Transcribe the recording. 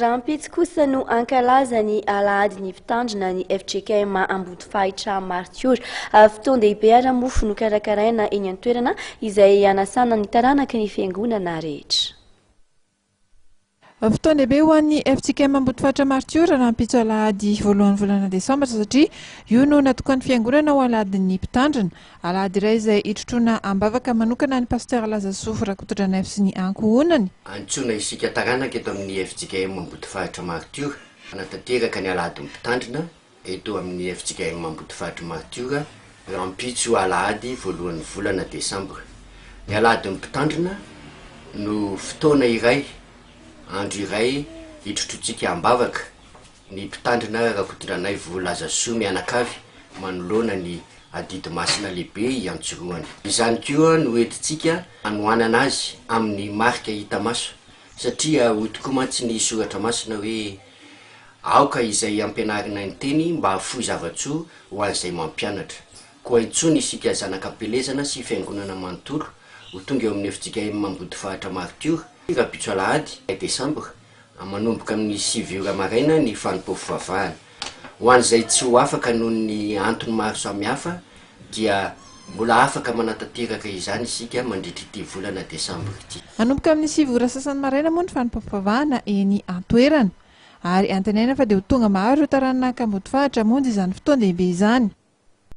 Raha mpitsy kosa no ankalaza ny alahady ny mpitandrina ny FJKM Ambodifaitra Martiora. Fotoan-dehibe ara-mofo no karakaraina eny an-toerana izay anasana ny taranaky ny fiangonana rehetra. Fotoan-dehibe ho an'ny FJKM Ambodifaitra Martiora raha mpitso alahady voalohan'ny volana desambra satria io no natokan'ny fiangonana ho alahadin'ny mpitandrina. Alahady iray izay hitrotrona ambavaka manokana ny pasteur Lazasoa Rakotodranaivy sy ny ankohonany. Antsoina isika taranaka eto amin'ny FJKM Ambodifaitra Martiora. Anatanteraka ny alahadin'ny mpitandrina eto amin'ny FJKM Ambodifaitra Martiora raha mpitso alahady voalohan'ny volana desambra. Ny alahadin'ny mpitandrina no fotoana iray andro iray hitrotrotsika ambavaka ny mpitandrina Rakotodranaivy Lazasoa mianakavy manoloana ny adidy masina lehibe iantsoroany. Izany koa no entintsika anohanana azy amin'ny marika hita maso satria hoy tokoa mantsy ny soratra masina hoe aoka izay ampianarina ny teny mba hahafoy zavatsoa ho an'izay mampianatra. Koa intsony isika zanakam-pelezana sy fiangonana manontolo ho tonga eo amin'ny FJKM Ambodifaitra Martiora raha mpitso alahady desambra manomboka amin'ny 7 ora maraina ny fanompoafo vavahana. Ho an'izay tsy ho afaka noho ny antony maro samihafa dia mbola afaka manatanteraka izany isika mandritra ity volana desambra ity. Manomboka amin'ny 7 ora sasany maraina moa ny fanompoafo vavahana eny an-toerana ary antenaina fa dia ho tonga maro ireo taranaka Ambodifaitra monja izany fotoan-dehibe izany.